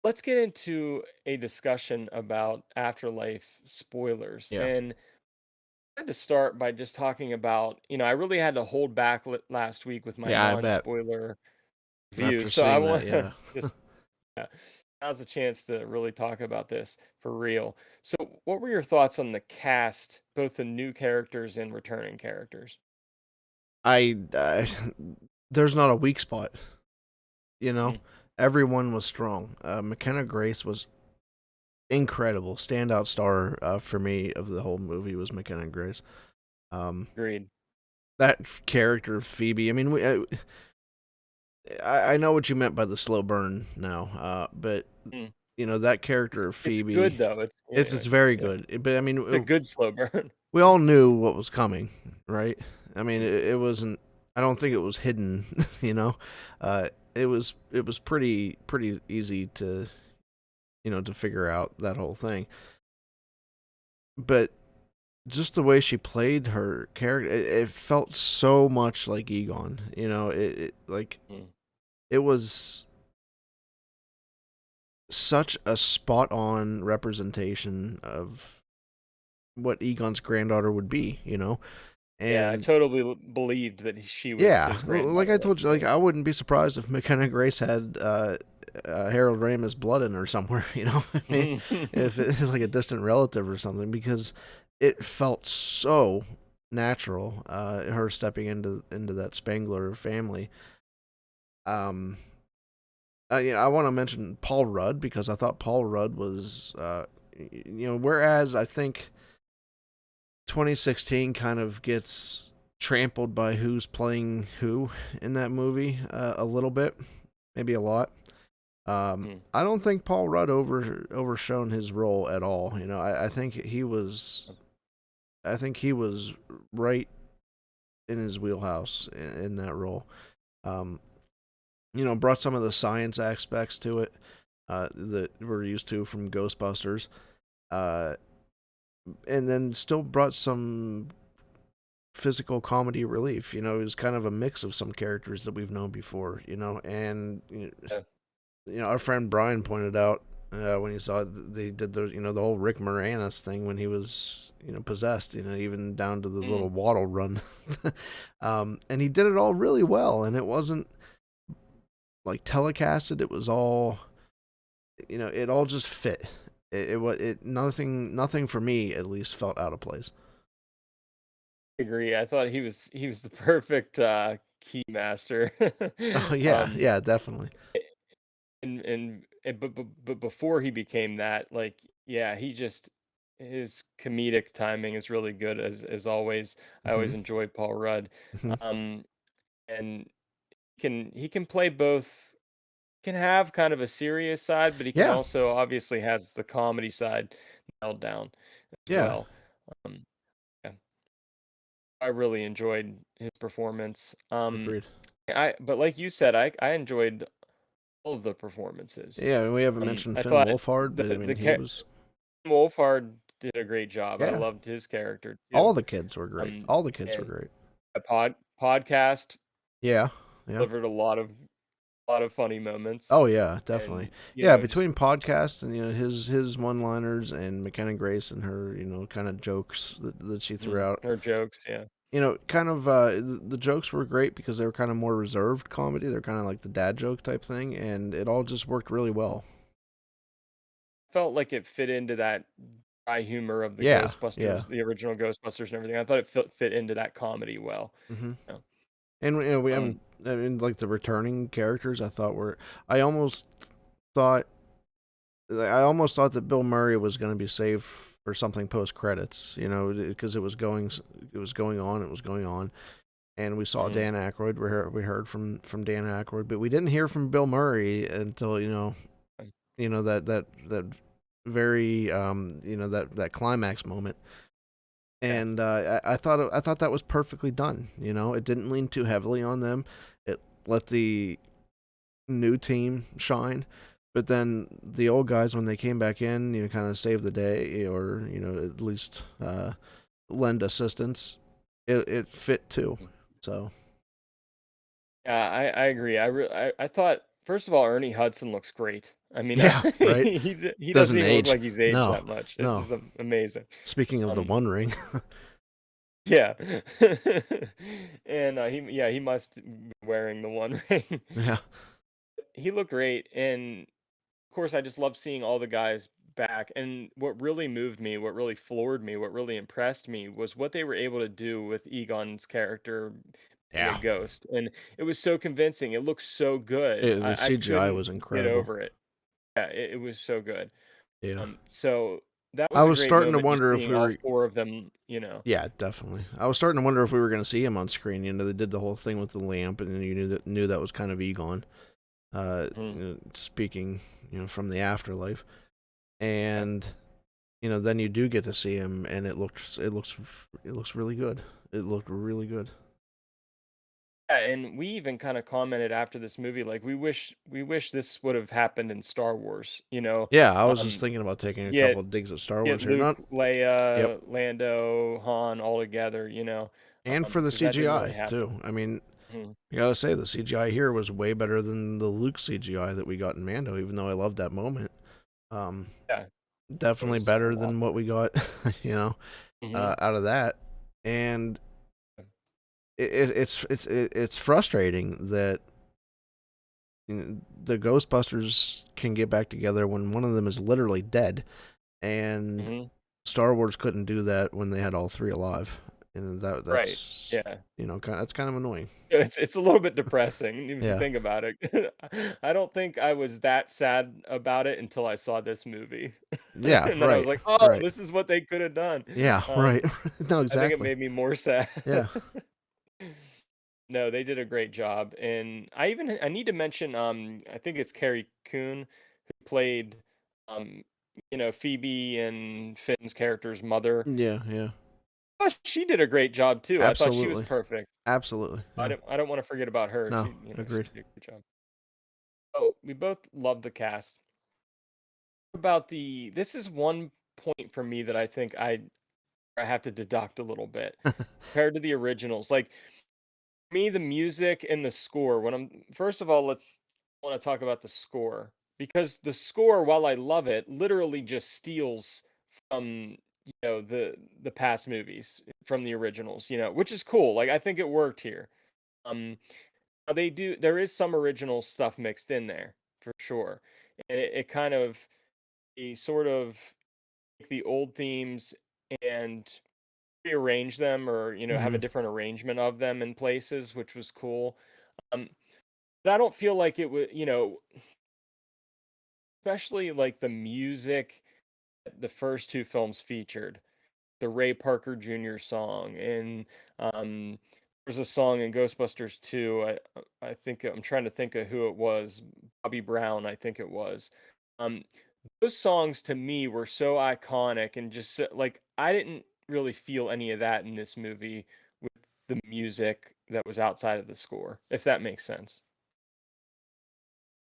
let's get into a discussion about Afterlife spoilers. Yeah. And I had to start by just talking about, I really had to hold back last week with my Yeah, I bet. non-spoiler After views. So I seeing want that, to yeah. just now's a chance to really talk about this for real. So, what were your thoughts on the cast, both the new characters and returning characters? I there's not a weak spot, you know? Mm, Everyone was strong. McKenna Grace was incredible. Standout star for me of the whole movie was McKenna Grace. Um, agreed. that character of Phoebe. I mean, I know what you meant by the slow burn now, but Mm. that character of It's Phoebe, good though. It's it's very yeah, good. But I it's a mean, good slow burn. we all knew what was coming, right? I mean, Mm, it wasn't. I don't think it was hidden. It was pretty easy to figure out that whole thing. But just the way she played her character, it felt so much like Egon. mm. It was such a spot on representation of what Egon's granddaughter would be. Yeah, I And totally believed that she was yeah, his like I granddaughter. told you, like I wouldn't be surprised if McKenna Grace had Harold Ramis blood in her somewhere. I mean, Yeah. if it's like a distant relative or something, because it felt so natural. Her stepping into that Spangler family. Um, I want to mention Paul Rudd because I thought Paul Rudd was, whereas I think 2016 kind of gets trampled by who's playing who in that movie a little bit, maybe a lot. Mm. I don't think Paul Rudd overshone his role at all. I think he was. I think he was right in his wheelhouse in that role. Um, brought some of the science aspects to it that we're used to from Ghostbusters, uh, and then still brought some physical comedy relief. It was kind of a mix of some characters that we've known before. And Yeah. our friend Brian pointed out when he saw they did the whole Rick Moranis thing when he was possessed. Even down to the little Mm. waddle run, and he did it all really well. And it wasn't like telecasted. It was all it all just fit. It nothing for me at least felt out of place. Agree. I thought he was the perfect key master. Oh yeah, um yeah, definitely. but before he became that, like, yeah, he just his comedic timing is really good as always. I Hmm. always enjoy Paul Rudd. Hmm. Um and he can play both, can have kind of a serious side, but he can Yeah, also obviously has the comedy side nailed down as yeah, well. Um yeah, I really enjoyed his performance. agreed. But like you said, I enjoyed all of the performances. Yeah, and we haven't mentioned I Finn thought Wolfhard, but I the mean, he was Wolfhard did a great job. I yeah. loved his character too. All the kids were great. Um, All the kids were and great. a podcast Yeah, yeah. delivered a lot of funny moments, Oh yeah, definitely. and Yeah, just between podcast and his one-liners and McKenna Grace and her kind of jokes that she threw out. her jokes. Yeah, Kind of the jokes were great because they were kind of more reserved comedy. They're kind of like the dad joke type thing, and it all just worked really well. felt like it fit into that dry humor of the Yeah, yeah. Ghostbusters, the original Ghostbusters, and everything. I thought it fit into that comedy well. Hmm. Yeah. And we haven't. Um, I mean, like the returning characters, I thought were. I almost thought. I almost thought that Bill Murray was going to be saved for something post credits. Because it was going on, it was going on, and we saw mhm. Dan Aykroyd. We heard from Dan Aykroyd, but we didn't hear from Bill Murray until that very that climax moment. Yeah. And I thought that was perfectly done. It didn't lean too heavily on them. It let the new team shine, but then the old guys when they came back in, kind of saved the day or at least lend assistance. It fit too. So Yeah, I agree. I thought, first of all, Ernie Hudson looks great. I mean, Yeah, right. he doesn't Doesn't even look age. like he's aged No, that much. It's no. just amazing. Speaking of the Um, One Ring, yeah, and he must be wearing the One Ring. yeah, He looked great, and of course, I just love seeing all the guys back. And what really moved me, what really floored me, what really impressed me was what they were able to do with Egon's character being a yeah. ghost. And it was so convincing. It looked so good. The I CGI couldn't was get incredible. over it. Yeah, it was so good. Yeah, So that I was a was great starting to moment, just wonder if seeing we all were. four of them. Yeah, definitely. I was starting to wonder if we were going to see him on screen. You know, they did the whole thing with the lamp, and then you knew that was kind of Egon, Mhm. speaking, from the afterlife, Yeah. and then you do get to see him, and it looks really good. It looked really good. Yeah, and we even kind of commented after this movie, like we wish this would have happened in Star Wars. Yeah, I was just Um, thinking about taking a get couple of digs at Star get Wars here. Luke, Not, yep, Leia, Lando, Han all together. and for the Because that didn't really CGI happen. too. I mean, Mhm. you gotta say the CGI here was way better than the Luke CGI that we got in Mando. Even though I loved that moment, um, Yeah, it definitely was a better lot than what better. we got, Hmm. out of that. And it's frustrating that the Ghostbusters can get back together when one of them is literally dead, and Hmm. Star Wars couldn't do that when they had all three alive, and Right. that's Yeah. that's kind of annoying. It's a little bit depressing if you Yeah, think about it. I don't think I was that sad about it until I saw this movie. yeah, And then I was right, like, "Oh, right, this is what they could have done." yeah, right. Um, No, I think it exactly. made me more sad. Yeah, No, they did a great job, and I need to mention, I think it's Carrie Coon who played, um, Phoebe and Finn's character's mother. yeah, yeah. She did a great job too. I thought she was Absolutely, perfect. absolutely. Yeah. I don't wanna forget about her. No, She agreed. did a good job. Oh, we both love the cast. About the This is one point for me that I think I have to deduct a little bit compared to the originals. Like, me, the music and the score, when I'm first of all, let's wanna talk about the score, because the score, while I love it, literally just steals from, the past movies, from the originals, which is cool. Like, I think it worked here. Um, there is some original stuff mixed in there, for sure, and it kind of sort of take the old themes and rearrange them, or, have a Hmm. different arrangement of them in places, which was cool. Um, but I don't feel like it would, especially like the music that the first two films featured, the Ray Parker Jr. song, and um, there's a song in Ghostbusters 2. I think I'm trying to think of who it was. Bobby Brown, I think it was. Um, those songs to me were so iconic, and just like I didn't really feel any of that in this movie with the music that was outside of the score, if that makes sense.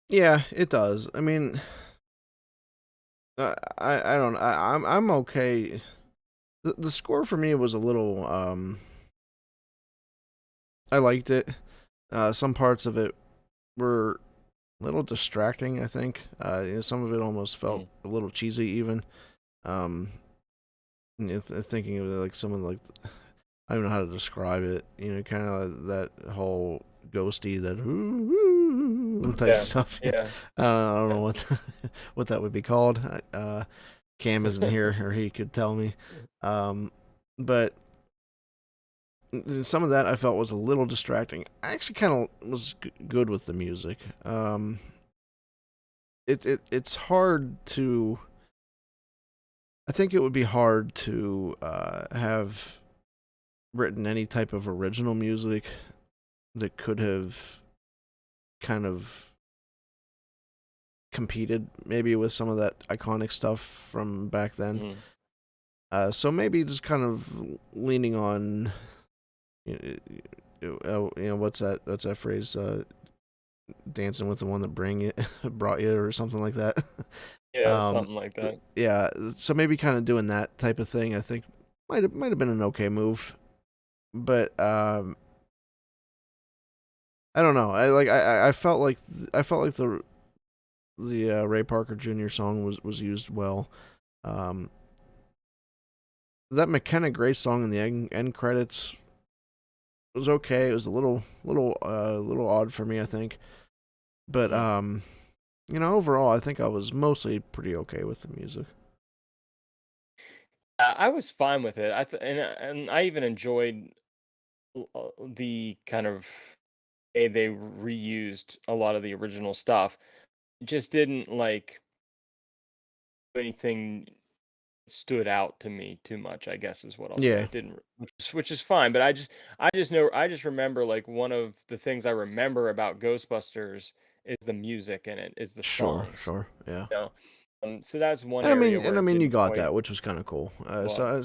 Yeah, it does. I mean, I don't. I'm okay. The score for me was a little. I liked it. Some parts of it were a little distracting. I think. Some of it almost felt Mm, a little cheesy, even. Um, thinking of like some of I don't know how to describe it. Kind of that whole ghosty that type yeah, stuff. yeah, I don't yeah. know what what that would be called. Cam isn't here, or he could tell me. Um, but some of that I felt was a little distracting. I actually kind of was good with the music. It's hard to. I think it would be hard to have written any type of original music that could have kind of competed maybe with some of that iconic stuff from back then. Mhm. So maybe just kind of leaning on, what's that? What's that phrase? Dancing with the one that bring it brought you, or something like that. Yeah, um, something like that. yeah. So maybe kind of doing that type of thing. I think might have been an okay move, but I don't know. I felt like the the Ray Parker Jr. song was used well. Um, that McKenna Grace song in the end credits was okay. It was a little odd for me, I think. But Mhm. overall, I think I was mostly pretty okay with the music. I was fine with it. And I even enjoyed the kind of way they reused a lot of the original stuff. It just didn't like anything stood out to me too much, I guess is what I'll say. Yeah, It didn't, which is fine, but I just remember like one of the things I remember about Ghostbusters is the music in it, is the sure, songs. sure, yeah. You know? So that's one And I area mean, where and I it mean, you didn't got quite that, which was kind of cool. well. I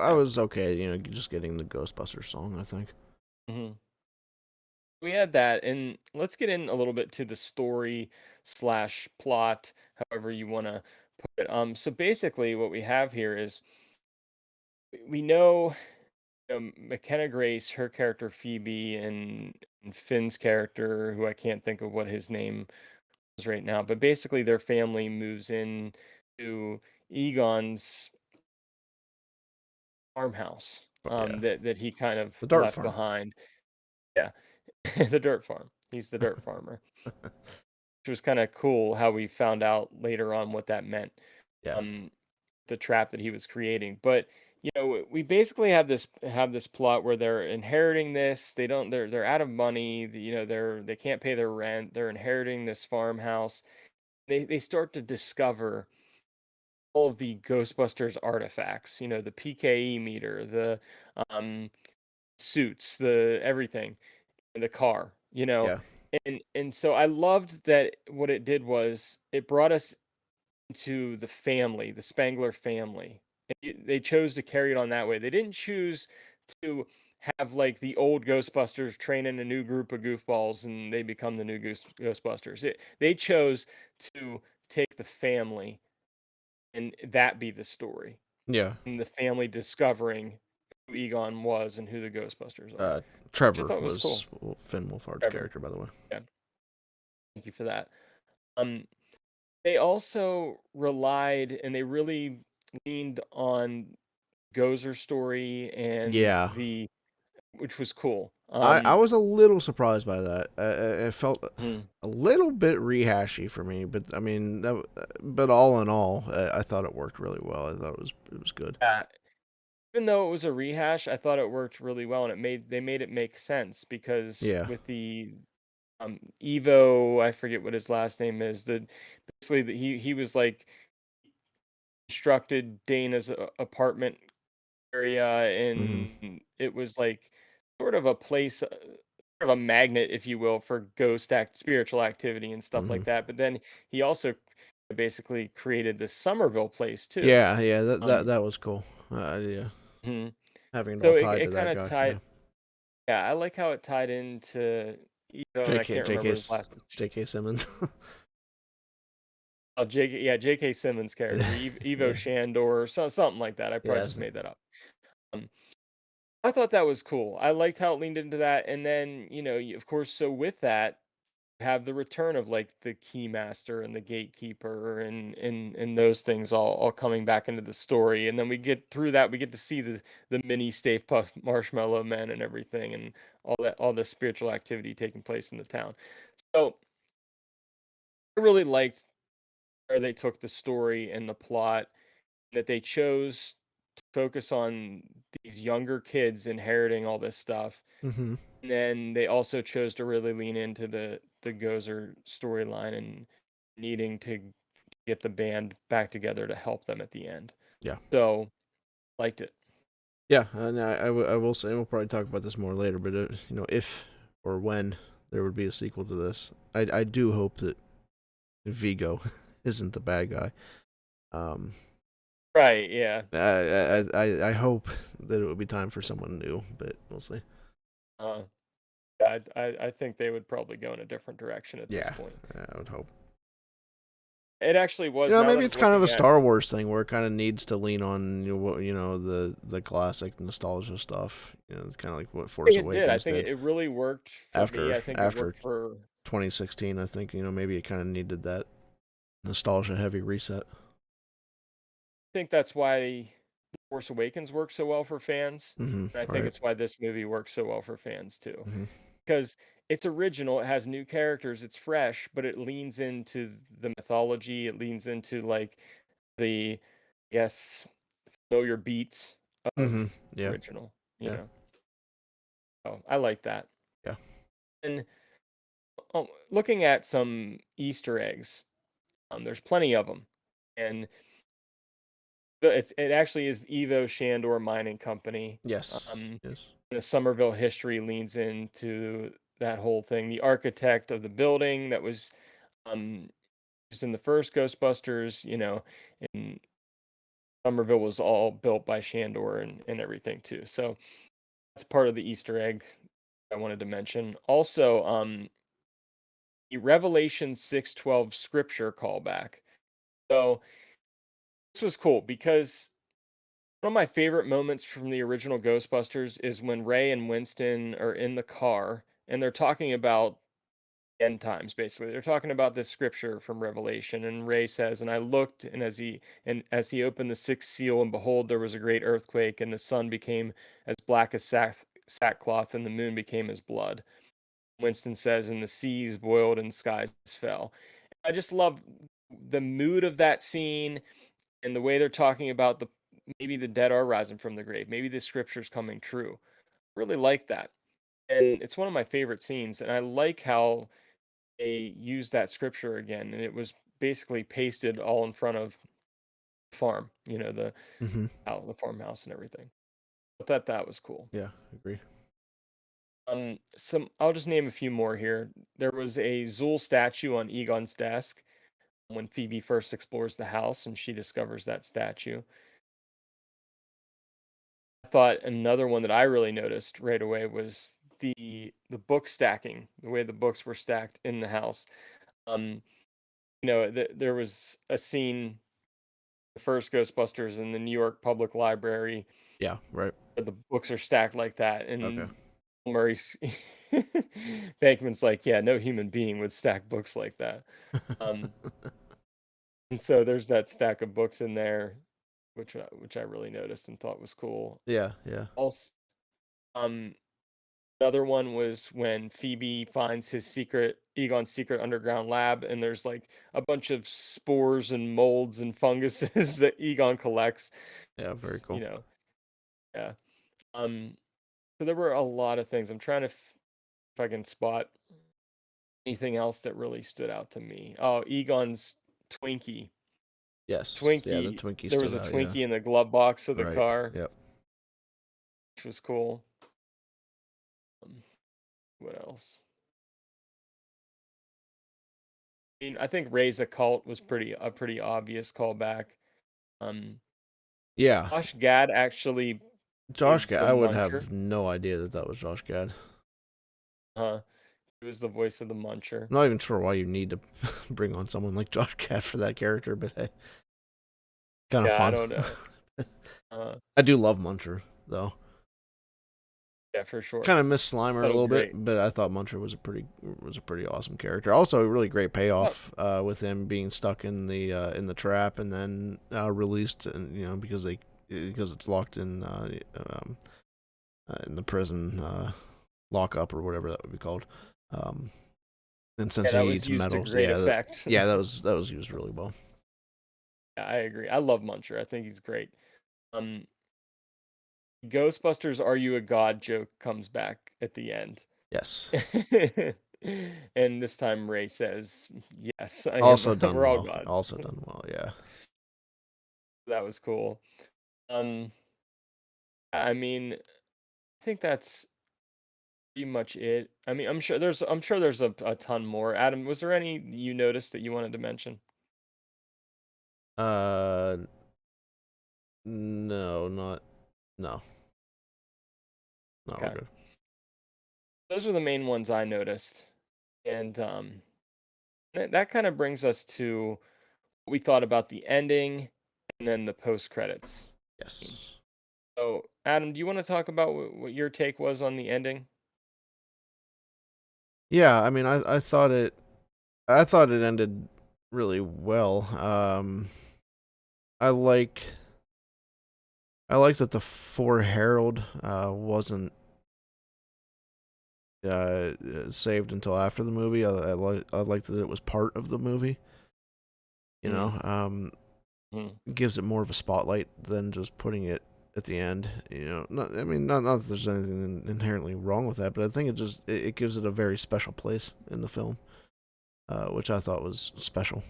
Yeah. was okay, just getting the Ghostbusters song. I think. Mhm. We had that, and let's get in a little bit to the story slash plot, however you want to put it. So basically, what we have here is we know McKenna Grace, her character Phoebe, and Finn's character, who I can't think of what his name is right now, but basically their family moves in to Egon's farmhouse But yeah, that he kind of the Dart left Farm. behind. Yeah, the dirt farm. He's the dirt farmer, which was kind of cool how we found out later on what that meant. Yeah. Um, the trap that he was creating. But we basically have this plot where they're inheriting this. They're out of money. They can't pay their rent. They're inheriting this farmhouse. They start to discover all of the Ghostbusters artifacts. The PKE meter, the um, suits, the everything, the car. Yeah. And so I loved that what it did was it brought us to the family, the Spangler family. They chose to carry it on that way. They didn't choose to have like the old Ghostbusters train in a new group of goofballs and they become the new Ghostbusters. They chose to take the family and that be the story. Yeah. And the family discovering who Egon was and who the Ghostbusters are, Uh, which I Trevor thought was cool. was Finn Wolfhard's Trevor. character, by the way. Yeah. Thank you for that. Um, they also relied and they really leaned on Gozer story and Yeah. which was cool. I was a little surprised by that. It felt Mhm. a little bit rehashy for me, but I mean, but all in all, I thought it worked really well. I thought it was good. Yeah, even though it was a rehash, I thought it worked really well, and they made it make sense because Yeah. with the Evo, I forget what his last name is. Basically he was like constructed Dana's apartment area, Hmm. and it was like sort of a place, sort of a magnet, if you will, for spiritual activity and stuff Hmm. like that. But then he also basically created the Somerville place too. Yeah. Yeah. Um, That was cool. Yeah. mhm. Having it all So it, tied it to kind that of guy. tied. Yeah. Yeah, I like how it tied into Evo, and I can't remember his last. J.K. Simmons. Oh, J.K. Simmons character, Evo Yeah. Shandor, or something like that. I probably Yeah. just made that up. Um, I thought that was cool. I liked how it leaned into that, and then of course, so with that, have the return of like the keymaster and the gatekeeper and those things all coming back into the story, and then we get through that, we get to see the mini Stay Puft Marshmallow Men and everything, and all the spiritual activity taking place in the town. So I really liked where they took the story and the plot, that they chose to focus on these younger kids inheriting all this stuff. Hmm. And then they also chose to really lean into the Gozer storyline and needing to get the band back together to help them at the end. Yeah. So, liked it. Yeah, and I will say, and we'll probably talk about this more later, but if or when there would be a sequel to this, I do hope that Vigo isn't the bad guy. Um, Right, yeah. I hope that it would be time for someone new, but we'll see. Uh, I think they would probably go in a different direction at this Yeah, point. I would hope. It actually was, now Maybe that it's I'm kind of a looking at. Star Wars thing where it kind of needs to lean on the classic nostalgia stuff. It's kind of like what I Force think it did. I Awakens think did it really worked for me. after I think it after worked for. 2016. I think maybe it kind of needed that. nostalgia heavy reset. I think that's why Force Awakens works so well for fans. And I think Right. it's why this movie works so well for fans too. Hmm. Because it's original, it has new characters, it's fresh, but it leans into the mythology, it leans into like the, I guess, know your beats of Yeah. original, you Yeah. know. Oh, I like that. Yeah. And looking at some Easter eggs, there's plenty of them. And it actually is Evo Shandor Mining Company. Yes. Um, Yes. the Somerville history leans into that whole thing. The architect of the building that was um, used in the first Ghostbusters, in Somerville was all built by Shandor and everything too. So that's part of the Easter egg I wanted to mention. Also, the Revelation 6:12 scripture callback. So this was cool because one of my favorite moments from the original Ghostbusters is when Ray and Winston are in the car and they're talking about end times basically. They're talking about this scripture from Revelation and Ray says, "And I looked and as he opened the sixth seal and behold there was a great earthquake and the sun became as black as sackcloth and the moon became as blood." Winston says, "And the seas boiled and skies fell." I just love the mood of that scene and the way they're talking about maybe the dead are rising from the grave, maybe the scripture's coming true. Really like that. And it's one of my favorite scenes. And I like how they used that scripture again. And it was basically pasted all in front of the farm, Hmm. the farmhouse and everything. I thought that was cool. Yeah. Agree. I'll just name a few more here. There was a Zool statue on Egon's desk when Phoebe first explores the house and she discovers that statue. I thought another one that I really noticed right away was the book stacking, the way the books were stacked in the house. Um, there was a scene, the first Ghostbusters in the New York Public Library, Yeah. Right. where the books are stacked like that, Okay. and Murray's Bankman's like, yeah, no human being would stack books like that. Um, and so there's that stack of books in there, which I really noticed and thought was cool. Yeah. Yeah. Also, um, another one was when Phoebe finds Egon's secret underground lab, and there's like a bunch of spores and molds and funguses that Egon collects. Yeah. Very s- cool. You know, yeah. Um, so there were a lot of things. I'm trying to if I can spot anything else that really stood out to me. Oh, Egon's Twinkie. Yes. Yeah. The Twinkie. Twinkie There was stood a out. Yeah. Twinkie in the glove box of the Right. car, Yep. which was cool. Um, what else? I mean, I think Raise a Cult was pretty obvious callback. Um, Yeah. Josh Gad actually Josh played Gad. the I would Muncher. have no idea that that was Josh Gad. Huh? He was the voice of the Muncher. I'm not even sure why you need to bring on someone like Josh Gad for that character, but hey, kind of Yeah, I fun. don't know. Uh, I do love Muncher though. yeah, for sure. Kind of miss Slimer Thought a it was little bit, great. but I thought Muncher was a pretty awesome character. Also, a really great Oh, payoff with him being stuck in the trap and then released, and because it's locked in the prison lockup or whatever that would be called. Um, and since yeah, that he was eats used to metals, great effect. yeah, that was used really well. Yeah, I agree. I love Muncher. I think he's great. Um, Ghostbusters Are You a God joke comes back at the end. Yes, And this time Ray says, "Yes, I am. also done We're all well. God." Also done well. Yeah. That was cool. Um, I mean, I think that's pretty much it. I mean, I'm sure there's a ton more. Adam, was there any you noticed that you wanted to mention? Uh, no, no, no. We're Okay. good. Those are the main ones I noticed. And that kind of brings us to what we thought about the ending and then the post credits Yes. scenes. So, Adam, do you want to talk about what your take was on the ending? Yeah. I mean, I thought it ended. really well. I like I like that the for Harold wasn't saved until after the movie. I like that it was part of the movie. You Mm, know, mm. gives it more of a spotlight than just putting it at the end. You know, I mean, not that there's anything inherently wrong with that, but I think it gives it a very special place in the film, which I thought was special.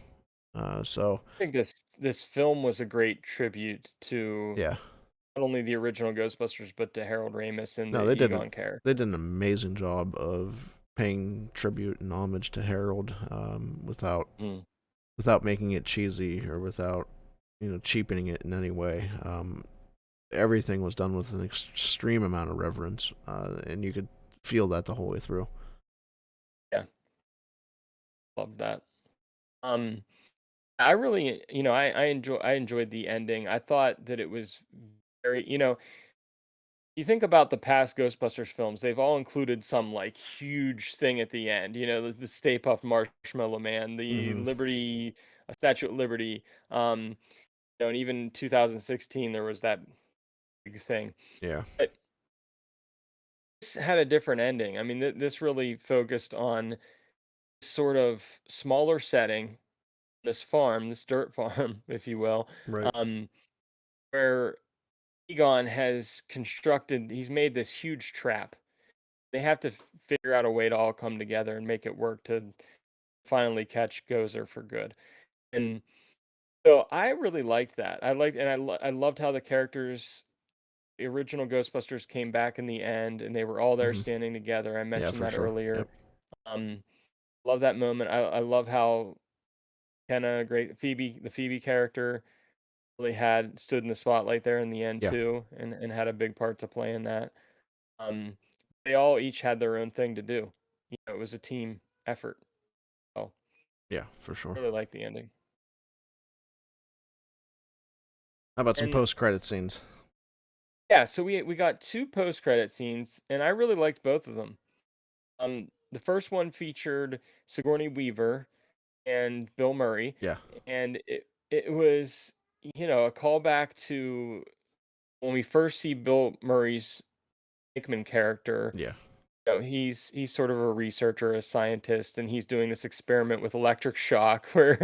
So I think this film was a great tribute to yeah, not only the original Ghostbusters, but to Harold Ramis and no, the Egon they character. did an amazing job of paying tribute and homage to Harold, Mm, without making it cheesy or without cheapening it in any way. Everything was done with an extreme amount of reverence, and you could feel that the whole way through. yeah, love that. Um, I really, I enjoyed the ending. I thought that it was very, you think about the past Ghostbusters films, they've all included some like huge thing at the end. The Stay Puft Marshmallow Man, the Mm-hmm. Liberty, a Statue of Liberty. And even 2016 there was that big thing. Yeah, But this had a different ending. I mean, this really focused on sort of smaller setting, this farm, this dirt farm, if you will, right. um, where Egon has constructed. He's made this huge trap. They have to figure out a way to all come together and make it work to finally catch Gozer for good. And so I really liked that. I loved how the characters, the original Ghostbusters, came back in the end, and they were all there Mm-hmm. standing together. I Yeah, mentioned for that sure. Yep. earlier. Um, love that moment. I love how Kenna, great Phoebe, the Phoebe character, really had stood in the spotlight there in the end Yeah. too, and had a big part to play in that. Um, they all each had their own thing to do. It was a team effort. Oh, Yeah, for sure. really like the ending. How about some And post-credit scenes? yeah, so we got two post credit scenes, and I really liked both of them. The first one featured Sigourney Weaver and Bill Murray, Yeah. and it was a callback to when we first see Bill Murray's Hickman character. Yeah. He's sort of a researcher, a scientist, and he's doing this experiment with electric shock where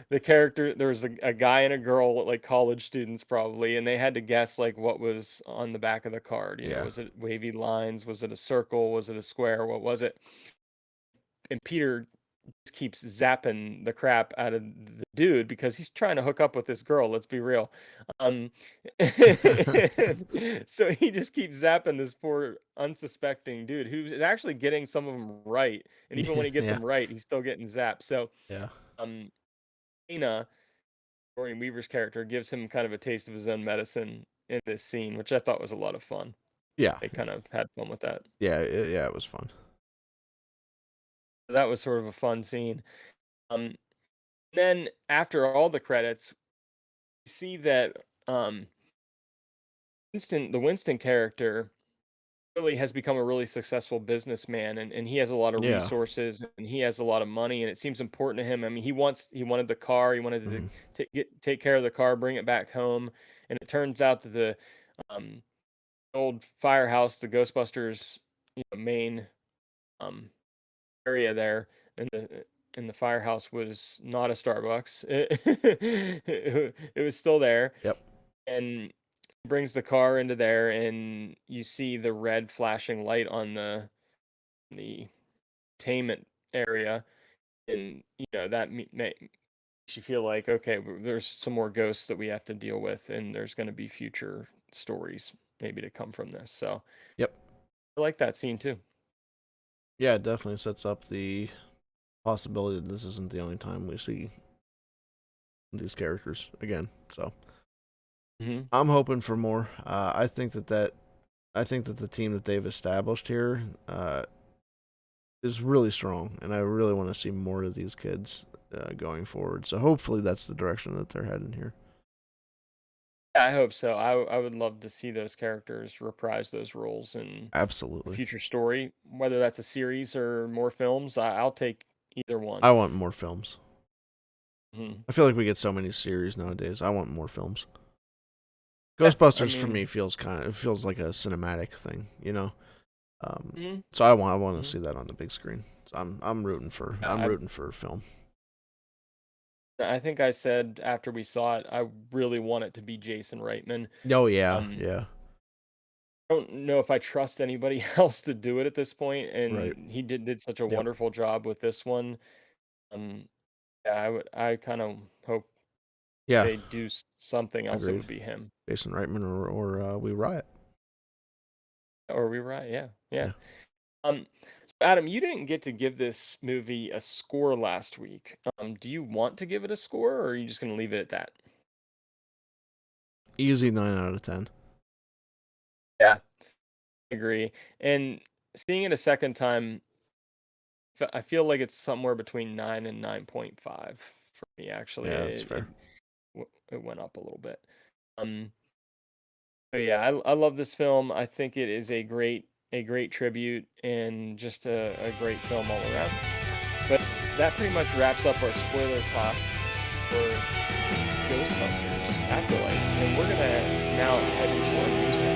there was a guy and a girl, like college students probably, and they had to guess like what was on the back of the card. Yeah. Was it wavy lines? Was it a circle? Was it a square? What was it? And Peter just keeps zapping the crap out of the dude because he's trying to hook up with this girl. Let's be real. Um, so he just keeps zapping this poor unsuspecting dude who's actually getting some of them right. And even when he gets Yeah. them right, he's still getting zapped. So, Yeah. um, Dana, Dorian Weaver's character, gives him kind of a taste of his own medicine in this scene, which I thought was a lot of fun. Yeah. They kind of had fun with that. Yeah. Yeah. It was fun. So that was sort of a fun scene. Um, then after all the credits, see that the Winston character really has become a really successful businessman, and he has a lot of Yeah. resources and he has a lot of money, and it seems important to him. I mean, he wanted the car, he wanted to Hmm. take care of the car, bring it back home, and it turns out that the um, old firehouse, the Ghostbusters, main um, area there in the firehouse was not a Starbucks. It was still there, Yep. and brings the car into there, and you see the red flashing light on the containment area, and that makes you feel like, okay, there's some more ghosts that we have to deal with, and there's going to be future stories maybe to come from this. So Yep. I like that scene too. Yeah. It definitely sets up the possibility that this isn't the only time we see these characters again. So Hmm. I'm hoping for more. I think that the team that they've established here is really strong, and I really want to see more of these kids going forward. So hopefully that's the direction that they're heading here. Yeah, I hope so. I would love to see those characters reprise those roles in a Absolutely. future story, whether that's a series or more films. I'll take either one. I want more films. Mhm. I feel like we get so many series nowadays. I want more films. Yeah, I Ghostbusters for me mean, feels like a cinematic thing, you know. mhm, So I want to mhm. see that on the big screen. So I'm I rooting for film. I think I said after we saw it, I really want it to be Jason Reitman. Oh yeah, Um, yeah, I don't know if I trust anybody else to do it at this point, right. and he did such a Yep. wonderful job with this one. Um, yeah, I kind of hope Yeah, they do something else. It agreed. would be him Jason Reitman or We Riot. or we right. Yeah, yeah. Yeah. So Adam, you didn't get to give this movie a score last week. Do you want to give it a score, or are you just going to leave it at that? Easy 9 out of 10. Yeah, I agree. And seeing it a second time, I feel like it's somewhere between 9 and 9.5 for me. Actually, Yeah, that's fair. it went up a little bit. Um, so yeah, I love this film. I think it is a great tribute and just a great film all around. But that pretty much wraps up our spoiler talk for Ghostbusters Afterlife, and we're gonna now head into our new segment.